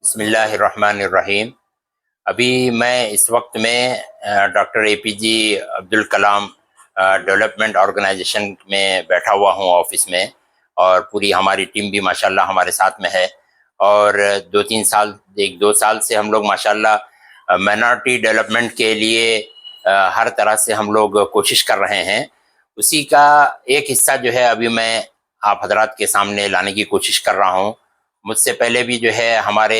बिस्मिल्लाहिर्रहमानिर्रहीम। अभी मैं इस वक्त में doctor APJ Abdul Kalam development organisation में बैठा हुआ हूँ ऑफिस में, और पूरी हमारी टीम भी माशाल्लाह हमारे साथ में है। और 1-2 साल से हम लोग माशाल्लाह माइनॉरिटी डेवलपमेंट के लिए हर तरह से हम लोग कोशिश कर रहे हैं। उसी का एक हिस्सा जो है अभी मैं आप हजरात के सामने लाने की कोशिश कर रहा हूँ। मुझसे पहले भी जो है हमारे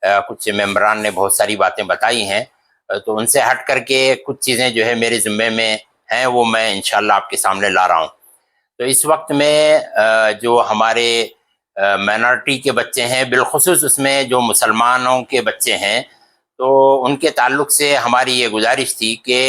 कुछ मेंबरान ने बहुत सारी बातें बताई हैं, तो उनसे हट करके कुछ चीज़ें जो है मेरे ज़िम्मे में हैं, वो मैं इंशाल्लाह आपके सामने ला रहा हूँ। तो इस वक्त में जो हमारे माइनॉरिटी के बच्चे हैं, बिलखुसूस उसमें जो मुसलमानों के बच्चे हैं, तो उनके ताल्लुक से हमारी ये गुजारिश थी कि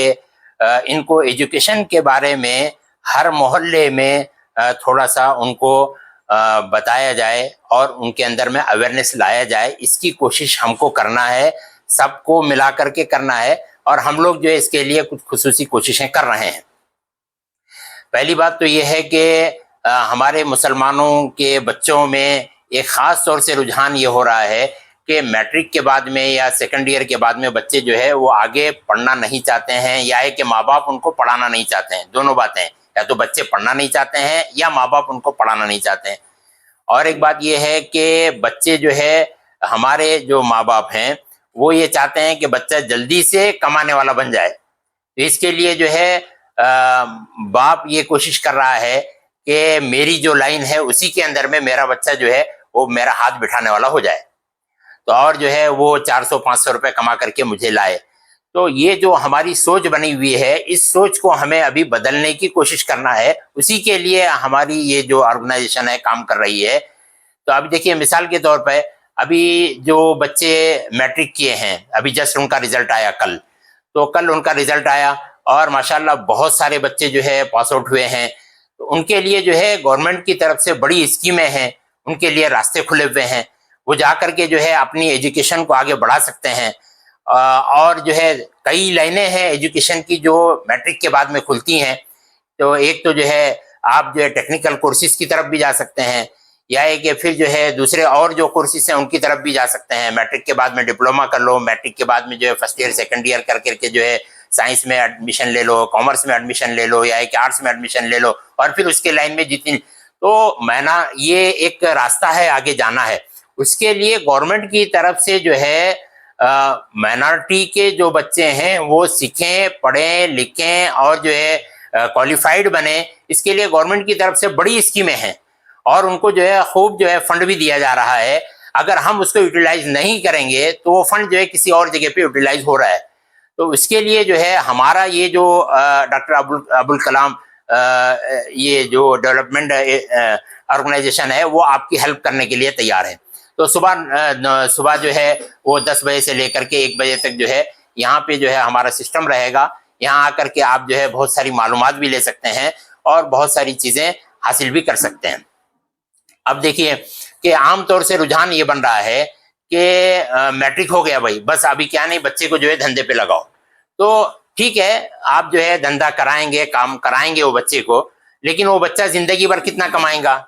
इनको एजुकेशन के बारे में हर मोहल्ले में थोड़ा सा उनको बताया जाए और उनके अंदर में अवेयरनेस लाया जाए। इसकी कोशिश हमको करना है, सबको मिला करके करना है, और हम लोग जो है इसके लिए कुछ खुसूसी कोशिशें कर रहे हैं। पहली बात तो ये है कि हमारे मुसलमानों के बच्चों में एक ख़ास तौर से रुझान ये हो रहा है कि मैट्रिक के बाद में या सेकंड ईयर के बाद में बच्चे जो है वो आगे पढ़ना नहीं चाहते हैं, या है कि माँ बाप उनको पढ़ाना नहीं चाहते हैं। दोनों बातें हैं, या तो बच्चे पढ़ना नहीं चाहते हैं या माँ बाप उनको पढ़ाना नहीं चाहते हैं। और एक बात ये है कि बच्चे जो है हमारे जो माँ बाप हैं वो ये चाहते हैं कि बच्चा जल्दी से कमाने वाला बन जाए। तो इसके लिए जो है बाप ये कोशिश कर रहा है कि मेरी जो लाइन है उसी के अंदर में मेरा बच्चा जो है वो मेरा हाथ बिठाने वाला हो जाए, तो और जो है वो 400-500 रुपए कमा करके मुझे लाए। तो ये जो हमारी सोच बनी हुई है, इस सोच को हमें अभी बदलने की कोशिश करना है। उसी के लिए हमारी ये जो ऑर्गेनाइजेशन है काम कर रही है। तो अभी देखिए, मिसाल के तौर पे अभी जो बच्चे मैट्रिक किए हैं, अभी जस्ट उनका रिजल्ट आया कल, तो कल उनका रिजल्ट आया और माशाल्लाह बहुत सारे बच्चे जो है पास आउट हुए हैं। तो उनके लिए जो है गवर्नमेंट की तरफ से बड़ी स्कीमें हैं, उनके लिए रास्ते खुले हुए हैं। वो जा करके जो है अपनी एजुकेशन को आगे बढ़ा सकते हैं। और जो है कई लाइनें हैं एजुकेशन की जो मैट्रिक के बाद में खुलती हैं। तो एक तो जो है आप जो है टेक्निकल कोर्सेज की तरफ भी जा सकते हैं, या एक कि फिर जो है दूसरे और जो कोर्सेज हैं उनकी तरफ भी जा सकते हैं। मैट्रिक के बाद में डिप्लोमा कर लो, मैट्रिक के बाद में जो है फर्स्ट ईयर सेकंड ईयर कर करके जो है साइंस में एडमिशन ले लो, कॉमर्स में एडमिशन ले लो, या एक आर्ट्स में एडमिशन ले लो, और फिर उसके लाइन में जितनी, तो मैंने ये एक रास्ता है आगे जाना है। उसके लिए गवर्नमेंट की तरफ से जो है माइनॉरिटी के जो बच्चे हैं वो सीखें, पढ़ें, लिखें और जो है क्वालिफाइड बने। इसके लिए गवर्नमेंट की तरफ से बड़ी स्कीमें हैं और उनको जो है खूब जो है फंड भी दिया जा रहा है। अगर हम उसको यूटिलाइज नहीं करेंगे तो वो फंड जो है किसी और जगह पे यूटिलाइज हो रहा है। तो इसके लिए जो है हमारा ये जो डॉक्टर अब्दुल कलाम ये जो डेवलपमेंट ऑर्गेनाइजेशन है वो आपकी हेल्प करने के लिए तैयार है। तो सुबह जो है वो 10 बजे से लेकर के 1 बजे तक जो है यहाँ पे जो है हमारा सिस्टम रहेगा। यहाँ आकर के आप जो है बहुत सारी मालूमात भी ले सकते हैं और बहुत सारी चीज़ें हासिल भी कर सकते हैं। अब देखिए कि आमतौर से रुझान ये बन रहा है कि मैट्रिक हो गया भाई, बस अभी क्या नहीं, बच्चे को जो है धंधे पे लगाओ। तो ठीक है, आप जो है धंधा कराएंगे, काम कराएंगे वो बच्चे को, लेकिन वो बच्चा जिंदगी भर कितना कमाएगा?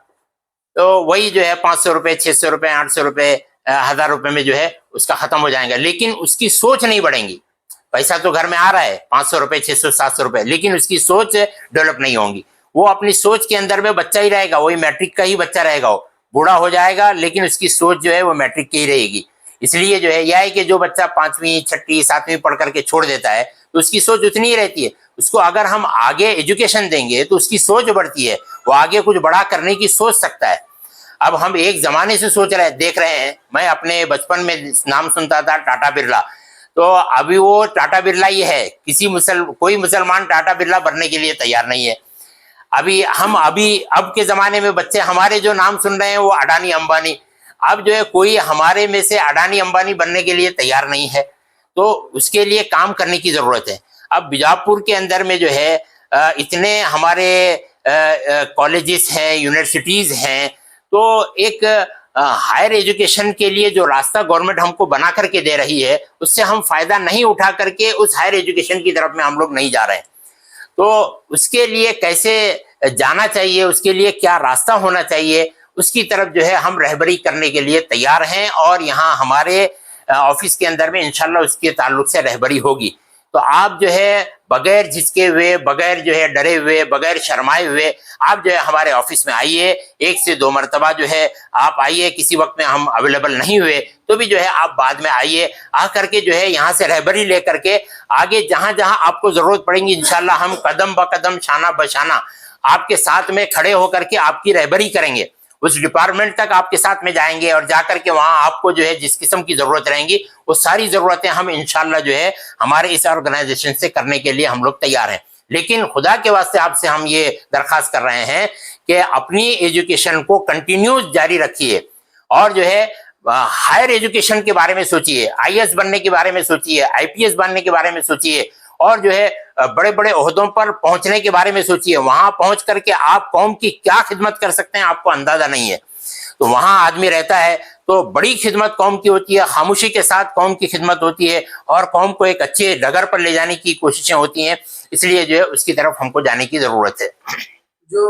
तो वही जो है 500 रुपए, 600 रुपए, 800 रुपए, 1000 रुपए में जो है उसका खत्म हो जाएगा, लेकिन उसकी सोच नहीं बढ़ेगी। पैसा तो घर में आ रहा है 500 रुपए, 600, 700 रुपए, लेकिन उसकी सोच डेवलप नहीं होगी। वो अपनी सोच के अंदर में बच्चा ही रहेगा, वही मैट्रिक का ही बच्चा रहेगा। वो बूढ़ा हो जाएगा लेकिन उसकी सोच जो है वो मैट्रिक की ही रहेगी। इसलिए जो है यह है कि जो बच्चा 5वीं, 6ठी, 7वीं पढ़ करके छोड़ देता है तो उसकी सोच उतनी ही रहती है। उसको अगर हम आगे एजुकेशन देंगे तो उसकी सोच बढ़ती है, वो आगे कुछ बड़ा करने की सोच सकता है। अब हम एक जमाने से सोच रहे हैं, देख रहे हैं, मैं अपने बचपन में नाम सुनता था टाटा बिरला, तो अभी वो टाटा बिरला ही है। कोई मुसलमान टाटा बिरला बनने के लिए तैयार नहीं है। अब के जमाने में बच्चे हमारे जो नाम सुन रहे हैं वो अडानी अंबानी, अब जो है कोई हमारे में से अडानी अंबानी बनने के लिए तैयार नहीं है। तो उसके लिए काम करने की जरूरत है। अब बीजापुर के अंदर में जो है इतने हमारे कॉलेजेस हैं, यूनिवर्सिटीज हैं, तो एक हायर एजुकेशन के लिए जो रास्ता गवर्नमेंट हमको बना करके दे रही है उससे हम फायदा नहीं उठा करके उस हायर एजुकेशन की तरफ में हम लोग नहीं जा रहे हैं। तो उसके लिए कैसे जाना चाहिए, उसके लिए क्या रास्ता होना चाहिए, उसकी तरफ जो है हम रहबरी करने के लिए तैयार हैं और यहाँ हमारे ऑफिस के अंदर में इंशाल्लाह उसके ताल्लुक से रहबरी होगी। तो आप जो है बगैर झिझके हुए, बगैर जो है डरे हुए, बगैर शर्माए हुए आप जो है हमारे ऑफिस में आइए। 1 से 2 मरतबा जो है आप आइए, किसी वक्त में हम अवेलेबल नहीं हुए तो भी जो है आप बाद में आइए, आकर के जो है यहाँ से रहबरी लेकर के आगे जहां जहां आपको जरूरत पड़ेगी इंशाल्लाह हम कदम ब कदम, शाना बशाना आपके साथ में खड़े होकर के आपकी रहबरी करेंगे। उस डिपार्टमेंट तक आपके साथ में जाएंगे और जाकर के वहां आपको जो है जिस किस्म की जरूरत रहेंगी वो सारी जरूरतें हम इंशाल्लाह जो है हमारे इस ऑर्गेनाइजेशन से करने के लिए हम लोग तैयार हैं। लेकिन खुदा के वास्ते आपसे हम ये दरखास्त कर रहे हैं कि अपनी एजुकेशन को कंटिन्यूस जारी रखिए और जो है हायर एजुकेशन के बारे में सोचिए, आईएएस बनने के बारे में सोचिए, आईपीएस बनने के बारे में सोचिए और जो है बड़े बड़े ओहदों पर पहुंचने के बारे में सोचिए। वहां पहुंच करके आप कौम की क्या खिदमत कर सकते हैं आपको अंदाजा नहीं है। तो वहां आदमी रहता है तो बड़ी खिदमत कौम की होती है, खामोशी के साथ कौम की खिदमत होती है और कौम को एक अच्छे डगर पर ले जाने की कोशिशें होती हैं। इसलिए जो है उसकी तरफ हमको जाने की जरूरत है। जो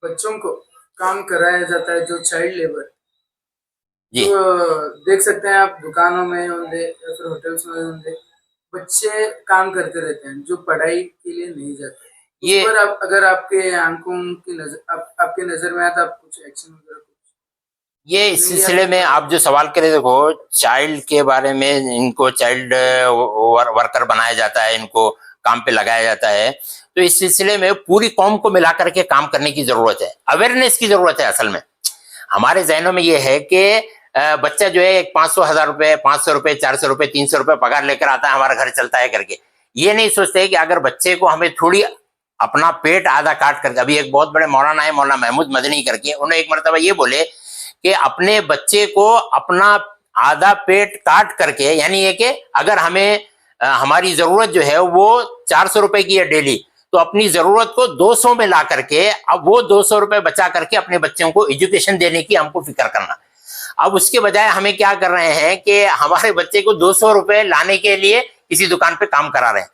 बच्चों को काम कराया जाता है, जो चाइल्ड लेबर, जी तो देख सकते हैं आप दुकानों में होंगे या फिर होटल्स में होंगे, बच्चे काम करते रहते हैं जो पढ़ाई के लिए नहीं जाते। उस ये पर आप अगर आपके आंखों की नजर आपके नजर में आता, आप कुछ एक्शन वगैरह ये इस सिलसिले में आप जो सवाल करे, देखो चाइल्ड के बारे में, इनको चाइल्ड वर्कर बनाया जाता है, इनको काम पे लगाया जाता है। तो इस सिलसिले में पूरी कौम को मिला करके काम करने की जरूरत है, अवेयरनेस की जरूरत है। असल में हमारे जहनों में ये है कि बच्चा जो है 500,000 रुपए, 500 रुपए, 400 रुपए, 300 रुपए पगार लेकर आता है, हमारा घर चलता है करके। ये नहीं सोचते कि अगर बच्चे को हमें थोड़ी अपना पेट आधा काट करके, अभी एक बहुत बड़े मौलाना है, मौलाना महमूद मदनी करके, उन्होंने एक मरतबा ये बोले कि अपने बच्चे को अपना आधा पेट काट करके, यानी ये कि अगर हमें हमारी जरूरत जो है वो 400 रुपए की है डेली, तो अपनी जरूरत को 200 में ला करके अब वो 200 रुपए बचा करके अपने बच्चों को एजुकेशन देने की हमको फिक्र करना। अब उसके बजाय हमें क्या कर रहे हैं कि हमारे बच्चे को 200 रुपए लाने के लिए किसी दुकान पे काम करा रहे हैं।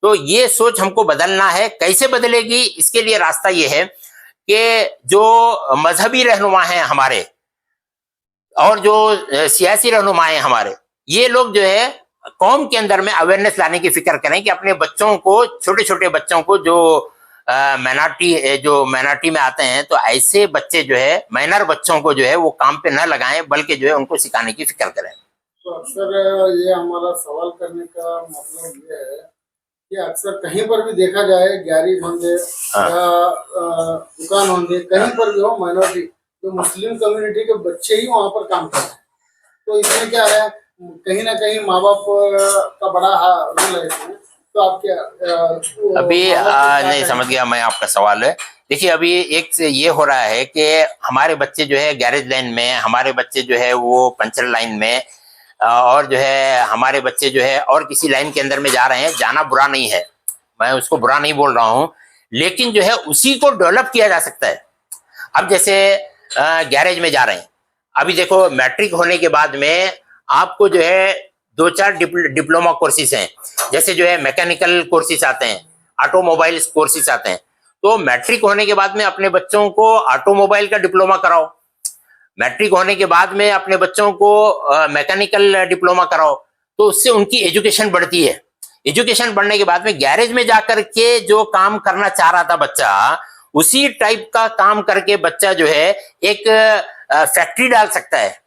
तो ये सोच हमको बदलना है। कैसे बदलेगी? इसके लिए रास्ता ये है कि जो मजहबी रहनुमा हैं हमारे और जो सियासी रहनुमाएं हमारे, ये लोग जो है कौम के अंदर में अवेयरनेस लाने की फिक्र करें कि अपने बच्चों को, छोटे छोटे बच्चों को जो माइनॉरिटी में आते हैं, तो ऐसे बच्चे जो है, माइनर बच्चों को जो है वो काम पे न लगाएं, बल्कि जो है उनको सिखाने की फिक्र करें। तो अक्सर ये हमारा सवाल करने का मतलब ये है कि अक्सर कहीं पर भी देखा जाए, गैरेज होंगे या दुकान होंगे, कहीं पर भी हो, माइनॉरिटी जो मुस्लिम कम्युनिटी के बच्चे ही वहाँ पर काम कर रहे हैं। तो इसमें क्या है, कहीं ना कहीं माँ बाप का बड़ा रोल है इसमें। तो आप क्या अभी नहीं समझ गया मैं आपका सवाल है। देखिए अभी एक से ये हो रहा है कि हमारे बच्चे जो है गैरेज लाइन में, हमारे बच्चे जो है वो पंचर लाइन में, और जो है हमारे बच्चे जो है और किसी लाइन के अंदर में जा रहे हैं। जाना बुरा नहीं है, मैं उसको बुरा नहीं बोल रहा हूँ, लेकिन जो है उसी को डेवलप किया जा सकता है। अब जैसे गैरेज में जा रहे हैं, अभी देखो मैट्रिक होने के बाद में आपको जो है 2-4 डिप्लोमा कोर्सेज हैं, जैसे जो है मैकेनिकल कोर्सेज आते हैं, ऑटोमोबाइल कोर्सेज आते हैं। तो मैट्रिक होने के बाद में अपने बच्चों को ऑटोमोबाइल का डिप्लोमा कराओ, मैट्रिक होने के बाद में अपने बच्चों को मैकेनिकल डिप्लोमा कराओ, तो उससे उनकी एजुकेशन बढ़ती है। एजुकेशन बढ़ने के बाद में गैरेज में जाकर के जो काम करना चाह रहा था बच्चा, उसी टाइप का काम करके बच्चा जो है एक फैक्ट्री डाल सकता है,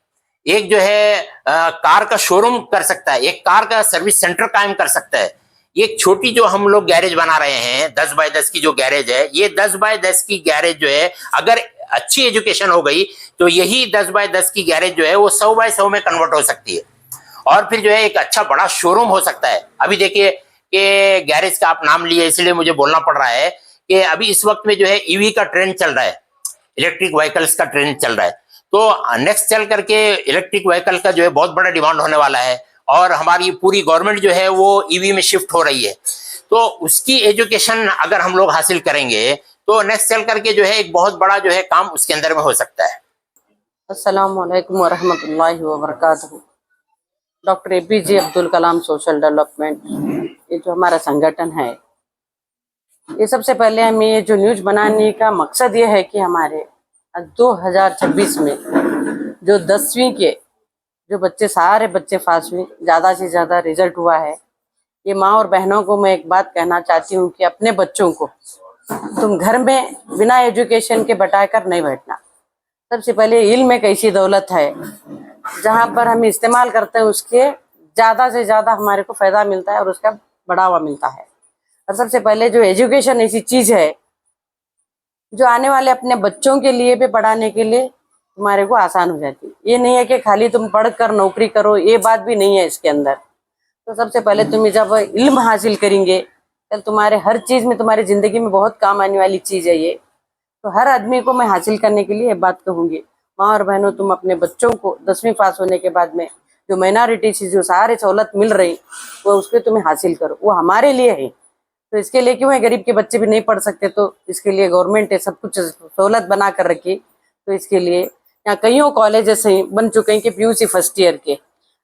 एक जो है कार का शोरूम कर सकता है, एक कार का सर्विस सेंटर कायम कर सकता है। एक छोटी जो हम लोग गैरेज बना रहे हैं 10 बाय 10 की जो गैरेज है, ये 10 बाय 10 की गैरेज जो है अगर अच्छी एजुकेशन हो गई तो यही 10 बाय 10 की गैरेज जो है वो 100 बाय 100 में कन्वर्ट हो सकती है और फिर जो है एक अच्छा बड़ा शोरूम हो सकता है। अभी देखिए कि गैरेज का आप नाम लिए इसलिए मुझे बोलना पड़ रहा है कि अभी इस वक्त में जो है ईवी का ट्रेंड चल रहा है, इलेक्ट्रिक व्हीकल्स का ट्रेंड चल रहा है। तो नेक्स्ट चल करके इलेक्ट्रिक व्हीकल का जो है बहुत बड़ा डिमांड होने वाला है और हमारी पूरी गवर्नमेंट जो है वो ईवी में शिफ्ट हो रही है। तो उसकी एजुकेशन अगर हम लोग हासिल करेंगे तो नेक्स्ट चल करके जो है एक बहुत बड़ा जो है काम उसके अंदर में हो सकता है। अस्सलाम वालेकुम वरहमतुल्लाहि वबरकातुहू। Doctor APJ Abdul Kalam social development, ये जो हमारा संगठन है, ये सबसे पहले हमें ये जो न्यूज बनाने का मकसद ये है कि हमारे 2026 में जो 10वीं के जो बच्चे सारे बच्चे पास हुए, ज़्यादा से ज़्यादा रिजल्ट हुआ है। ये माँ और बहनों को मैं एक बात कहना चाहती हूँ कि अपने बच्चों को तुम घर में बिना एजुकेशन के बैठाकर नहीं बैठना। सबसे पहले इल्म एक ऐसी दौलत है जहाँ पर हम इस्तेमाल करते हैं उसके ज़्यादा से ज़्यादा हमारे को फ़ायदा मिलता है और उसका बढ़ावा मिलता है। और सबसे पहले जो एजुकेशन ऐसी चीज़ है जो आने वाले अपने बच्चों के लिए भी पढ़ाने के लिए तुम्हारे को आसान हो जाती है। ये नहीं है कि खाली तुम पढ़ कर नौकरी करो, ये बात भी नहीं है इसके अंदर। तो सबसे पहले तुम जब इल्म हासिल करेंगे तो तुम्हारे हर चीज़ में, तुम्हारी ज़िंदगी में बहुत काम आने वाली चीज़ है ये। तो हर आदमी को मैं हासिल करने के लिए ये बात कहूँगी, माँ और बहनों तुम अपने बच्चों को 10वीं पास होने के बाद में जो माइनॉरिटी से जो सारे सहूलत मिल रही वो उसके तुम्हें हासिल करो, वो हमारे लिए है। तो इसके लिए क्यों है, गरीब के बच्चे भी नहीं पढ़ सकते तो इसके लिए गवर्नमेंट है सब कुछ सहूलत बना कर रखी। तो इसके लिए यहाँ कईयों कॉलेजेस बन चुके हैं कि PUC फर्स्ट ईयर के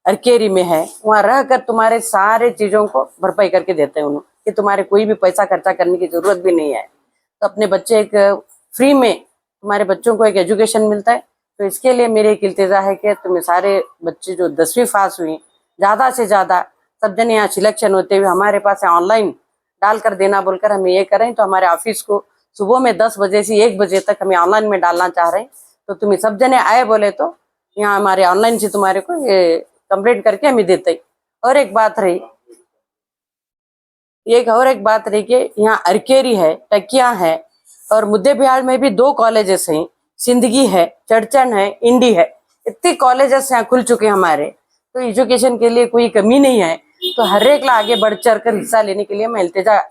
अरकेरी में है, वहाँ रह कर तुम्हारे सारे चीज़ों को भरपाई करके देते हैं उन्होंने कि तुम्हारे कोई भी पैसा खर्चा करने की जरूरत भी नहीं है। तो अपने बच्चे एक फ्री में तुम्हारे बच्चों को एक एजुकेशन मिलता है। तो इसके लिए मेरी एक इल्तिजा है कि तुम्हें सारे बच्चे जो 10वीं पास हुए ज़्यादा से ज़्यादा सब जन यहाँ सिलेक्शन होते हुए हमारे पास ऑनलाइन डाल कर देना बोलकर हम ये करें। तो हमारे ऑफिस को सुबह में 10 बजे से 1 बजे तक हमें ऑनलाइन में डालना चाह रहे हैं। तो तुम्हें सब जने आए बोले तो यहाँ हमारे ऑनलाइन से तुम्हारे को ये कंप्लीट करके हमें देते। और एक बात रही कि यहाँ अरकेरी है, टकिया है और मुद्दे बिहार में भी 2 कॉलेजेस हैं, सिंदगी है, चड़चन है, इंडी है। इतने कॉलेजेस यहाँ खुल चुके हैं हमारे। तो एजुकेशन के लिए कोई कमी नहीं है। तो हर एक आगे बढ़ चढ़ कर हिस्सा लेने के लिए मैं इल्तिजा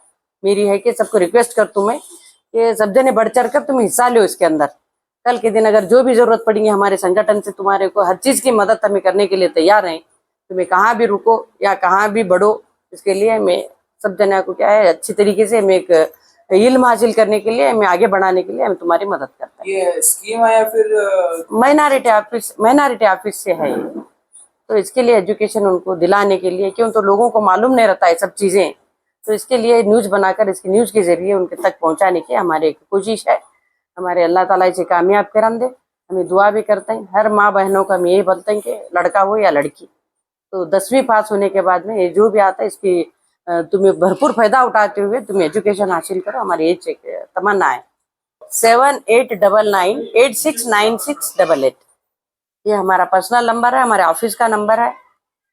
मेरी है कि सबको रिक्वेस्ट कर तुम्हें कि सब जने बढ़ चढ़ कर तुम हिस्सा लो इसके अंदर। कल के दिन अगर जो भी जरूरत पड़ेगी हमारे संगठन से तुम्हारे को हर चीज़ की मदद हमें करने के लिए तैयार हैं। तुम्हें कहाँ भी रुको या कहाँ भी बढ़ो, इसके लिए मैं सब जना को क्या है अच्छी तरीके से हमें एक इल्म हासिल करने के लिए, हमें आगे बढ़ाने के लिए हम तुम्हारी मदद करते हैं। ये स्कीम है या फिर माइनॉरिटी ऑफिस से है। तो इसके लिए एजुकेशन उनको दिलाने के लिए, क्यों तो लोगों को मालूम नहीं रहता है सब चीज़ें। तो इसके लिए न्यूज़ बनाकर इसकी न्यूज़ के जरिए उनके तक पहुंचाने की हमारी एक कोशिश है। हमारे अल्लाह ताला इसे कामयाब करन दे, हमें दुआ भी करते हैं। हर माँ बहनों का हम यही बोलते हैं कि लड़का हो या लड़की, तो 10वीं पास होने के बाद में ये जो भी आता है इसकी तुम्हें भरपूर फायदा उठाते हुए तुम एजुकेशन हासिल करो, हमारी ये तमन्ना है। 7899869688 ये हमारा पर्सनल नंबर है, हमारे ऑफिस का नंबर है।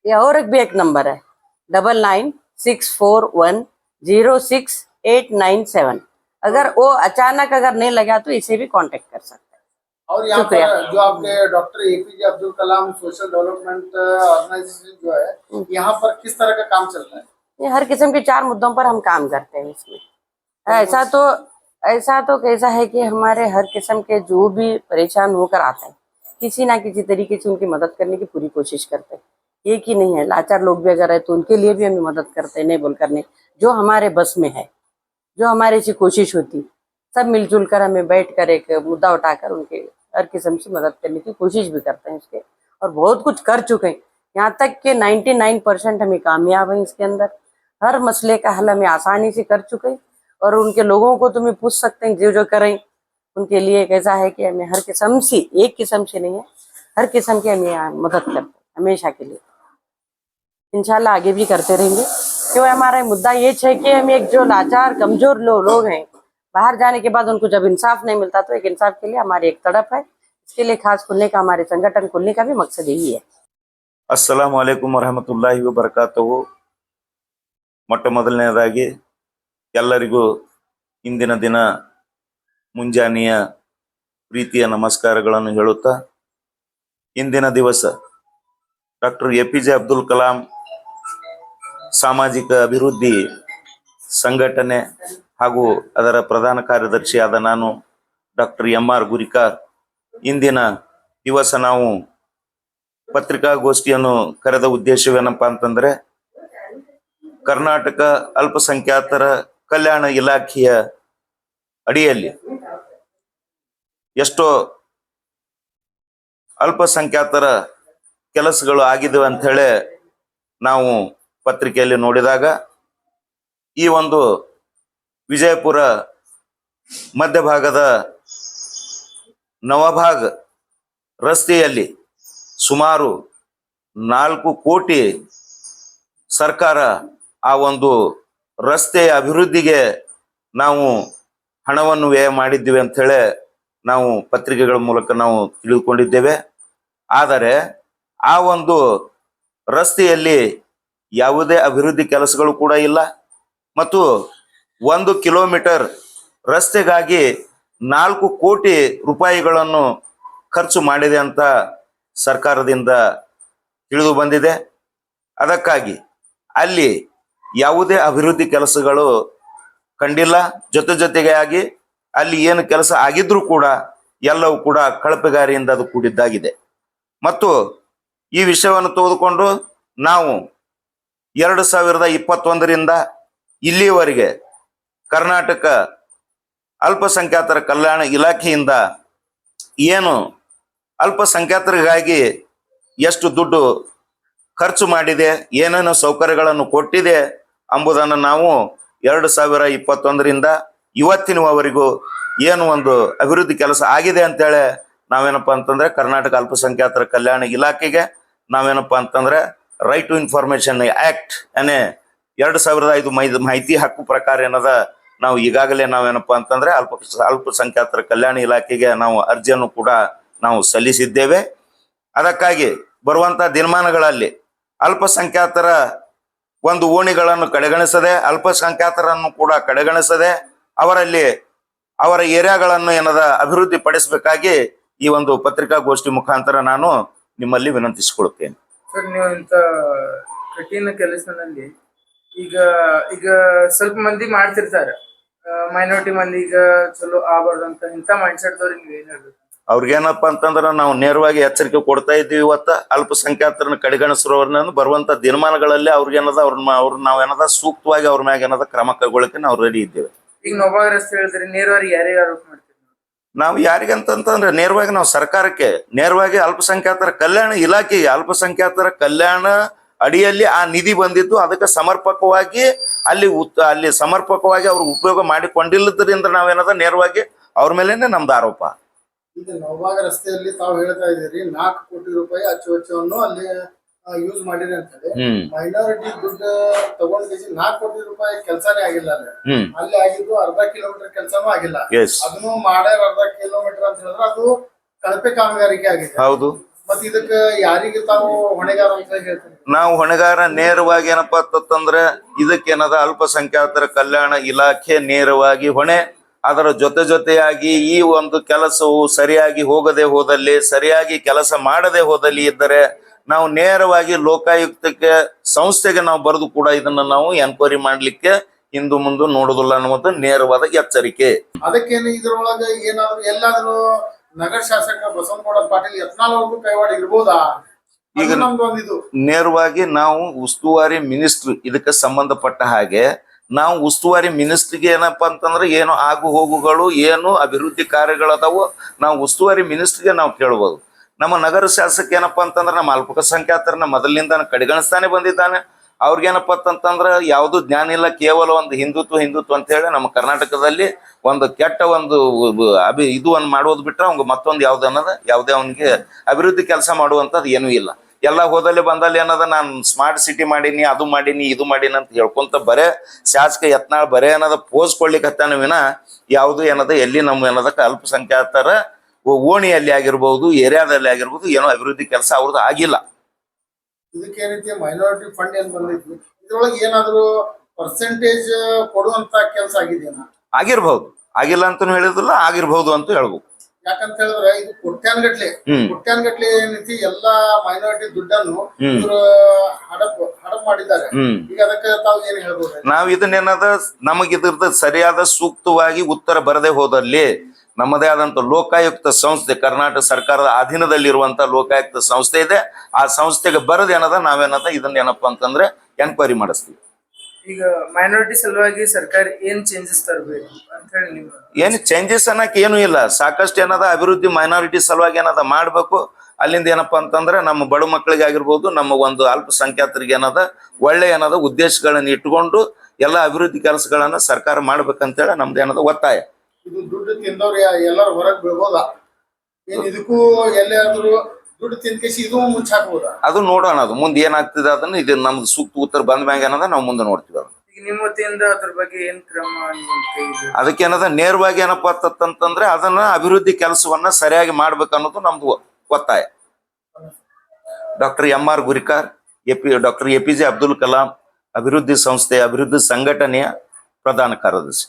ये और भी एक नंबर है 9964106897। अगर वो अचानक अगर नहीं लगा तो इसे भी कांटेक्ट कर सकते हैं। और यहाँ पर जो आपके doctor APJ Abdul Kalam social development organisation जो है, यहाँ पर किस तरह का काम चलता है? ये हर किस्म के 4 मुद्दों पर हम काम करते हैं इसमें। ऐसा तो कैसा है कि हमारे हर किस्म के जो भी परेशान होकर आते हैं किसी ना किसी तरीके से उनकी मदद करने की पूरी कोशिश करते हैं। एक ही नहीं है, लाचार लोग भी अगर है तो उनके लिए भी हमें मदद करते हैं, नहीं बोल करने जो हमारे बस में है, जो हमारे से कोशिश होती, सब मिलजुल कर हमें बैठ कर एक मुद्दा उठाकर उनके हर किस्म से मदद करने की कोशिश भी करते हैं इसके। और बहुत कुछ कर चुके हैं, यहाँ तक कि 99% हमें कामयाब हैं इसके अंदर। हर मसले का हल हमें आसानी से कर चुके हैं। और उनके लोगों को तुम्हें पूछ सकते हैं जो जो करें उनके लिए कैसा है कि हमें हर किस्म से, एक किस्म से नहीं है, हर किस्म की हमें मदद करते हैं हमेशा के लिए। इंशाल्लाह आगे भी करते रहेंगे। क्यों हमारा मुद्दा ये है कि हम एक जो लाचार कमजोर लोग हैं, बाहर जाने के बाद उनको जब इंसाफ नहीं मिलता तो एक इंसाफ के लिए हमारी एक तड़प है। इसके लिए खास खुलने का, हमारे संगठन खुलने का भी मकसद यही है। अस्सलामु अलैकुम ವರಹಮತುಲ್ಲಾಹಿ ವಬರಕಾತುಹು। ಮೊಟ್ಟ ಮೊದಲನೇದಾಗಿ ಎಲ್ಲರಿಗೂ ಇಂದಿನ ದಿನ ಮುಂಜಾನೆಯ ಪ್ರೀತಿಯ ನಮಸ್ಕಾರಗಳನ್ನು ಹೇಳುತ್ತಾ, ಇಂದಿನ ದಿವಸ ಡಾಕ್ಟರ್ APJ ಅಬ್ದುಲ್ ಕಲಾಂ ಸಾಮಾಜಿಕ ಅಭಿವೃದ್ಧಿ ಸಂಘಟನೆ ಹಾಗೂ ಅದರ ಪ್ರಧಾನ ಕಾರ್ಯದರ್ಶಿಯಾದ ನಾನು ಡಾಕ್ಟರ್ MR ಗುರಿಕಾರ್, ಇಂದಿನ ದಿವಸ ನಾವು ಪತ್ರಿಕಾಗೋಷ್ಠಿಯನ್ನು ಕರೆದ ಉದ್ದೇಶವೇನಪ್ಪ ಅಂತಂದ್ರೆ, ಕರ್ನಾಟಕ ಅಲ್ಪಸಂಖ್ಯಾತರ ಕಲ್ಯಾಣ ಇಲಾಖೆಯ ಅಡಿಯಲ್ಲಿ ಎಷ್ಟೋ ಅಲ್ಪಸಂಖ್ಯಾತರ ಕೆಲಸಗಳು ಆಗಿವೆ ಅಂತ ಹೇಳಿ ನಾವು ಪತ್ರಿಕೆಯಲ್ಲಿ ನೋಡಿದಾಗ, ಈ ಒಂದು ವಿಜಯಪುರ ಮಧ್ಯಭಾಗದ ನವಭಾಗ್ ರಸ್ತೆಯಲ್ಲಿ ಸುಮಾರು 4 ಕೋಟಿ ಸರ್ಕಾರ ಆ ಒಂದು ರಸ್ತೆಯ ಅಭಿವೃದ್ಧಿಗೆ ನಾವು ಹಣವನ್ನು ವ್ಯಯ ಮಾಡಿದ್ದೀವಿ ಅಂತ ಹೇಳಿ ನಾವು ಪತ್ರಿಕೆಗಳ ಮೂಲಕ ನಾವು ತಿಳಿದುಕೊಂಡಿದ್ದೇವೆ. ಆದರೆ ಆ ಒಂದು ರಸ್ತೆಯಲ್ಲಿ ಯಾವುದೇ ಅಭಿವೃದ್ಧಿ ಕೆಲಸಗಳು ಕೂಡ ಇಲ್ಲ ಮತ್ತು 1 ಕಿಲೋಮೀಟರ್ ರಸ್ತೆಗಾಗಿ 4 ಕೋಟಿ ರೂಪಾಯಿಗಳನ್ನು ಖರ್ಚು ಮಾಡಿದೆ ಅಂತ ಸರ್ಕಾರದಿಂದ ತಿಳಿದು ಬಂದಿದೆ. ಅದಕ್ಕಾಗಿ ಅಲ್ಲಿ ಯಾವುದೇ ಅಭಿವೃದ್ಧಿ ಕೆಲಸಗಳು ಕಂಡಿಲ್ಲ. ಜೊತೆಗೆ ಆಗಿ ಅಲ್ಲಿ ಏನು ಕೆಲಸ ಆಗಿದ್ರೂ ಕೂಡ ಎಲ್ಲವೂ ಕೂಡ ಕಳಪೆಗಾರಿಯಿಂದ ಅದು ಕೂಡಿದ್ದಾಗಿದೆ. ಮತ್ತು ಈ ವಿಷಯವನ್ನು ತೆಗೆದುಕೊಂಡು ನಾವು 2021ರಿಂದ ಇಲ್ಲಿಯವರೆಗೆ ಕರ್ನಾಟಕ ಅಲ್ಪಸಂಖ್ಯಾತರ ಕಲ್ಯಾಣ ಇಲಾಖೆಯಿಂದ ಏನು ಅಲ್ಪಸಂಖ್ಯಾತರಿಗಾಗಿ ಎಷ್ಟು ದುಡ್ಡು ಖರ್ಚು ಮಾಡಿದೆ, ಏನೇನು ಸೌಕರ್ಯಗಳನ್ನು ಕೊಟ್ಟಿದೆ ಎಂಬುದನ್ನು ನಾವು 2021ರಿಂದ ಇವತ್ತಿನವರೆಗೂ ಏನು ಒಂದು ಅಭಿವೃದ್ಧಿ ಕೆಲಸ ಆಗಿದೆ ಅಂತೇಳಿ ನಾವೇನಪ್ಪ ಅಂತಂದ್ರೆ ಕರ್ನಾಟಕ ಅಲ್ಪಸಂಖ್ಯಾತರ ಕಲ್ಯಾಣ ಇಲಾಖೆಗೆ ನಾವೇನಪ್ಪ ಅಂತಂದ್ರೆ ರೈಟ್ ಟು ಇನ್ಫಾರ್ಮೇಶನ್ ಆಕ್ಟ್ ಏನೇ 2005 ಮಾಹಿತಿ ಹಕ್ಕು ಪ್ರಕಾರ ಏನದ ನಾವು ಈಗಾಗಲೇ ನಾವೇನಪ್ಪ ಅಂತಂದ್ರೆ ಅಲ್ಪಸಂಖ್ಯಾತರ ಕಲ್ಯಾಣ ಇಲಾಖೆಗೆ ನಾವು ಅರ್ಜಿಯನ್ನು ಕೂಡ ನಾವು ಸಲ್ಲಿಸಿದ್ದೇವೆ. ಅದಕ್ಕಾಗಿ ಬರುವಂತ ದಿನಮಾನಗಳಲ್ಲಿ ಅಲ್ಪಸಂಖ್ಯಾತರ ಒಂದು ಓಣಿಗಳನ್ನು ಕಡೆಗಣಿಸದೆ, ಅಲ್ಪಸಂಖ್ಯಾತರನ್ನು ಕೂಡ ಕಡೆಗಣಿಸದೆ ಅವರಲ್ಲಿ ಅವರ ಏರಿಯಾಗಳನ್ನು ಏನದ ಅಭಿವೃದ್ಧಿ ಪಡಿಸಬೇಕಾಗಿ ಈ ಒಂದು ಪತ್ರಿಕಾಗೋಷ್ಠಿ ಮುಖಾಂತರ ನಾನು ನಿಮ್ಮಲ್ಲಿ ವಿನಂತಿಸಿಕೊಳ್ಳುತ್ತೇನೆ. ಸರ್, ನೀವು ಇಂಥ ಕಠಿಣ ಕೆಲಸದಲ್ಲಿ ಈಗ ಈಗ ಸ್ವಲ್ಪ ಮಂದಿ ಮಾಡ್ತಿರ್ತಾರೆ, ಮೈನಾರಿಟಿ ಮಂದಿ ಈಗ ಚಲೋ ಆಗಬಾರ್ದು ಅಂತ, ಇಂಥ ಮೈಂಡ್ಸೆಟ್ ದವ್ರಿಗೆ ನೀವು ಏನ್ ಹೇಳ್ಬೇಕು? ಅವ್ರಿಗೇನಪ್ಪ ಅಂತಂದ್ರೆ ನಾವು ನೇರವಾಗಿ ಎಚ್ಚರಿಕೆ ಕೊಡ್ತಾ ಇದ್ದೀವಿ. ಇವತ್ತು ಅಲ್ಪಸಂಖ್ಯಾತರನ್ನ ಕಡೆಗಣಿಸಿರೋರ್ನ ಬರುವಂತ ದಿನಮಾನಗಳಲ್ಲಿ ಅವ್ರಿಗೇನದ ಅವ್ರ ನಾವೇನದ ಸೂಕ್ತವಾಗಿ ಅವ್ರ ಮ್ಯಾಗ ಏನದ ಕ್ರಮ ಕೈಗೊಳ್ಳಕ್ಕೆ ನಾವು ರೆಡಿ ಇದ್ದೇವೆ. ಈಗ ನವಭಾಗ ರಸ್ತೆ ಹೇಳಿದ್ರೆ ನೇರವಾಗಿ ಯಾರಿಗೆ ಆರೋಪ ಮಾಡ್ತೀವಿ? ನಾವು ಯಾರಿಗಂತಂದ್ರೆ ನೇರವಾಗಿ ನಾವು ಸರ್ಕಾರಕ್ಕೆ, ನೇರವಾಗಿ ಅಲ್ಪಸಂಖ್ಯಾತರ ಕಲ್ಯಾಣ ಇಲಾಖೆಗೆ, ಅಲ್ಪಸಂಖ್ಯಾತರ ಕಲ್ಯಾಣ ಅಡಿಯಲ್ಲಿ ಆ ನಿಧಿ ಬಂದಿದ್ದು ಅದಕ್ಕೆ ಸಮರ್ಪಕವಾಗಿ ಅಲ್ಲಿ ಸಮರ್ಪಕವಾಗಿ ಅವ್ರು ಉಪಯೋಗ ಮಾಡಿಕೊಂಡಿಲ್ಲದ್ರಿಂದ ನಾವೇನದ ನೇರವಾಗಿ ಅವ್ರ ಮೇಲೇನೆ ನಮ್ದು ಆರೋಪ. ಈಗ ನವಭಾಗ ರಸ್ತೆಯಲ್ಲಿ ತಾವು ಹೇಳ್ತಾ ಇದ್ದೀರಿ 4 ಕೋಟಿ ರೂಪಾಯಿ ಅಚ್ಚುವನ್ನು ಅಲ್ಲಿ ಯೂಸ್ ಮಾಡಿರಿ ಅಂತ ಹೇಳಿ. ಮೈನಾರಿಟಿ ದುಡ್ಡು ತಗೊಂಡ್ 4 ಕೋಟಿ ರೂಪಾಯಿ ಕೆಲಸನೇ ಆಗಿಲ್ಲ ಅಲ್ಲಿ ಆಗಿದ್ದು 1/2 ಕಿಲೋಮೀಟರ್ ಕೆಲಸನೂ ಆಗಿಲ್ಲ. ಅದನ್ನು ಮಾಡೇ 1/2 ಕಿಲೋಮೀಟರ್ ಅಂತ ಹೇಳಿದ್ರೆ ಅದು ಕಳಪೆ ಕಾಮಗಾರಿಕೆ ಆಗಿದೆ. ಹೌದು. ಮತ್ತೆ ಇದಕ್ಕೆ ಯಾರಿಗೆ ತಾವು ಹೊಣೆಗಾರ ಅಂತ ಹೇಳ್ತೀವಿ? ನಾವು ಹೊಣೆಗಾರ ನೇರವಾಗಿ ಏನಪ್ಪಾ ಅಂತಂದ್ರೆ ಇದಕ್ಕೇನದ ಅಲ್ಪಸಂಖ್ಯಾತರ ಕಲ್ಯಾಣ ಇಲಾಖೆ ನೇರವಾಗಿ ಹೊಣೆ. ಅದರ ಜೊತೆಯಾಗಿ ಈ ಒಂದು ಕೆಲಸವು ಸರಿಯಾಗಿ ಹೋಗದೆ ಹೋದಲ್ಲಿ, ಸರಿಯಾಗಿ ಕೆಲಸ ಮಾಡದೆ ಹೋದಲ್ಲಿ ಇದ್ದರೆ ನಾವು ನೇರವಾಗಿ ಲೋಕಾಯುಕ್ತಕ್ಕೆ ಸಂಸ್ಥೆಗೆ ನಾವು ಬರೆದು ಕೂಡ ಇದನ್ನ ನಾವು ಎನ್ಕ್ವೈರಿ ಮಾಡ್ಲಿಕ್ಕೆ ಹಿಂದು ಮುಂದೆ ನೋಡುದಿಲ್ಲ ಅನ್ನುವುದು ನೇರವಾದ ಎಚ್ಚರಿಕೆ. ಅದಕ್ಕೇನು ಇದ್ರೊಳಗೆ ಏನಾದ್ರು ಎಲ್ಲಾದ್ರೂ ನಗರ ಶಾಸಕ ಬಸವನಗೌಡ ಪಾಟೀಲ್ ಯತ್ನಾಳ್ ಅವ್ರಿಗೂ ಕೈವಾಡ ಇರ್ಬೋದಾ? ಈಗ ನಮ್ದೊಂದಿದು ನೇರವಾಗಿ ನಾವು ಉಸ್ತುವಾರಿ ಮಿನಿಸ್ಟ್ರಿ ಇದಕ್ಕೆ ಸಂಬಂಧಪಟ್ಟ ಹಾಗೆ ನಾವು ಉಸ್ತುವಾರಿ ಮಿನಿಸ್ಟ್ರಿಗೆ ಏನಪ್ಪಾ ಅಂತಂದ್ರೆ ಏನು ಆಗು ಹೋಗುಗಳು, ಏನು ಅಭಿವೃದ್ಧಿ ಕಾರ್ಯಗಳದಾವು ನಾವು ಉಸ್ತುವಾರಿ ಮಿನಿಸ್ಟ್ರಿಗೆ ನಾವು ಕೇಳ್ಬೋದು. ನಮ್ಮ ನಗರ ಶಾಸಕ ಏನಪ್ಪಾ ಅಂತಂದ್ರೆ ನಮ್ಮ ಅಲ್ಪಸಂಖ್ಯಾತರನ್ನ ಮೊದಲಿನಿಂದ ಕಡೆಗಣಿಸ್ತಾನೆ ಬಂದಿದ್ದಾನೆ. ಅವ್ರಿಗೇನಪ್ಪ ಅಂತಂದ್ರೆ ಯಾವುದು ಜ್ಞಾನ ಇಲ್ಲ, ಕೇವಲ ಒಂದು ಹಿಂದುತ್ವ ಅಂತ ಹೇಳಿ ನಮ್ಮ ಕರ್ನಾಟಕದಲ್ಲಿ ಒಂದು ಕೆಟ್ಟ ಒಂದು ಇದು ಒಂದು ಮಾಡೋದು ಬಿಟ್ರೆ ಅವ್ಗೆ ಮತ್ತೊಂದು ಯಾವುದೇ ಅವನಿಗೆ ಅಭಿವೃದ್ಧಿ ಕೆಲಸ ಮಾಡುವಂಥದ್ದು ಏನೂ ಇಲ್ಲ. ಎಲ್ಲ ಹೋದಲ್ಲಿ ಬಂದಲ್ಲಿ ಏನದ ನಾನು ಸ್ಮಾರ್ಟ್ ಸಿಟಿ ಮಾಡೀನಿ, ಅದು ಮಾಡೀನಿ, ಇದು ಮಾಡೀನಿ ಅಂತ ಹೇಳ್ಕೊಂತ ಬರೇ ಶಾಸಕ ಯತ್ನಾಳ್ ಬರೇ ಏನದ ಪೋಸ್ ಕೊಡ್ಲಿಕ್ಕೆ ಹತ್ತಾನ ವಿನ ಯಾವುದು ಏನದ ಎಲ್ಲಿ ನಮ್ಮ ಏನದಕ್ಕೆ ಅಲ್ಪಸಂಖ್ಯಾತರ ಓಣಿಯಲ್ಲಿ ಆಗಿರ್ಬೋದು, ಏರಿಯಾದಲ್ಲಿ ಆಗಿರ್ಬೋದು ಏನೋ ಅಭಿವೃದ್ಧಿ ಕೆಲಸ ಅವ್ರದ್ದು ಆಗಿಲ್ಲ. ಇದಕ್ಕೆ ರೀತಿ ಮೈನಾರಿಟಿ ಫಂಡ್ ಏನ್ ಬಂದೈತಿ ಇದ್ರೊಳಗೆ ಏನಾದ್ರು ಪರ್ಸೆಂಟೇಜ್ ಕೊಡುವಂತ ಕೆಲಸ ಆಗಿದೆಯಾ? ಆಗಿರ್ಬಹುದು, ಆಗಿಲ್ಲ ಅಂತಾನು ಹೇಳಿದಿಲ್ಲ, ಆಗಿರ್ಬಹುದು ಅಂತ ಹೇಳ್ಬೋದು. ಯಾಕಂತ ಹೇಳಿದ್ರೆ ಇದು ಕೋಟ್ಯಾನ್ಗಟ್ಲೆ ಏನೈತಿ ಎಲ್ಲಾ ಮೈನಾರಿಟಿ ದುಡ್ಡನ್ನು ಇವರು ಹಡಪ್ ಮಾಡಿದ್ದಾರೆ. ಈಗ ಅದಕ್ಕೆ ತಾವು ಏನ್ ಹೇಳ್ಬೋದು? ನಾವ್ ಇದನ್ನೇನದ ನಮಗ್ ಇದ್ರದ್ದು ಸರಿಯಾದ ಸೂಕ್ತವಾಗಿ ಉತ್ತರ ಬರದೆ ಹೋದಲ್ಲಿ ನಮ್ಮದೇ ಆದಂತ ಲೋಕಾಯುಕ್ತ ಸಂಸ್ಥೆ, ಕರ್ನಾಟಕ ಸರ್ಕಾರದ ಅಧೀನದಲ್ಲಿರುವಂತ ಲೋಕಾಯುಕ್ತ ಸಂಸ್ಥೆ ಇದೆ, ಆ ಸಂಸ್ಥೆಗೆ ಬರದೇನದ ನಾವೇನದ ಇದನ್ನ ಏನಪ್ಪಾ ಅಂತಂದ್ರೆ ಎನ್ಕ್ವೈರಿ ಮಾಡಿಸ್ತೀವಿ. ಈಗ ಮೈನಾರಿಟಿ ಸಲುವಾಗಿ ಸರ್ಕಾರ ಏನ್ ಚೇಂಜಸ್ ತರಬೇಕು ಅಂತ ಹೇಳಿ ನೀವು? ಏನ್ ಚೇಂಜಸ್ ಅನ್ನಕ್ ಏನು ಇಲ್ಲ, ಸಾಕಷ್ಟು ಏನದ ಅಭಿವೃದ್ಧಿ ಮೈನಾರಿಟಿ ಸಲುವಾಗಿ ಏನದ ಮಾಡ್ಬೇಕು. ಅಲ್ಲಿಂದ ಏನಪ್ಪಾ ಅಂತಂದ್ರೆ ನಮ್ಮ ಬಡ ಮಕ್ಕಳಿಗೆ ಆಗಿರ್ಬೋದು, ನಮ್ಮ ಒಂದು ಅಲ್ಪಸಂಖ್ಯಾತರಿಗೆ ಏನದ ಒಳ್ಳೆ ಏನದ ಉದ್ದೇಶಗಳನ್ನ ಇಟ್ಕೊಂಡು ಎಲ್ಲ ಅಭಿವೃದ್ಧಿ ಕೆಲಸಗಳನ್ನ ಸರ್ಕಾರ ಮಾಡ್ಬೇಕಂತೇಳಿ ನಮ್ದು ಏನದ ಒತ್ತಾಯ. ಇದು ದುಡ್ಡು ತಿಂದವ್ರು ಎಲ್ಲರೂ ಹೊರಗೆ ಬೀಳ್ಬೋದಾ? ಏನ್ ಇದಕ್ಕೂ ಎಲ್ಲಾದ್ರೂ ದುಡ್ಡು ತಿನ್ಕೇಸಿ ಇದು ಮುಚ್ಚಾಕ್ಬೋದಾ? ಅದು ನೋಡೋಣ, ಅದು ಮುಂದೆ ಏನಾಗ್ತದೆ ಅದನ್ನ ಇದು ನಮ್ದು ಸೂಕ್ತ ಉತ್ತರ ಬಂದ ಮ್ಯಾಗ ಏನದ ನಾವು ಮುಂದೆ ನೋಡ್ತೀವಿ ಅದನ್ನ. ಈಗ ನಿಮ್ಮ ವತಿಯಿಂದ ಅದ್ರ ಬಗ್ಗೆ ಏನ್ ಕ್ರಮ ನಿಮ್ಮ ಕೈಗೆ? ಅದಕ್ಕೇನದ ನೇರವಾಗಿ ಏನಪ್ಪಾ ಅಂತಂದ್ರೆ ಅದನ್ನ ಅಭಿವೃದ್ಧಿ ಕೆಲಸವನ್ನ ಸರಿಯಾಗಿ ಮಾಡ್ಬೇಕು ಅನ್ನೋದು ನಮ್ದು ಒತ್ತಾಯ. Doctor MR Gurikar, doctor APJ Abdul Kalam ಅಭಿವೃದ್ಧಿ ಸಂಸ್ಥೆ ಅಭಿವೃದ್ಧಿ ಸಂಘಟನೆಯ ಪ್ರಧಾನ ಕಾರ್ಯದರ್ಶಿ.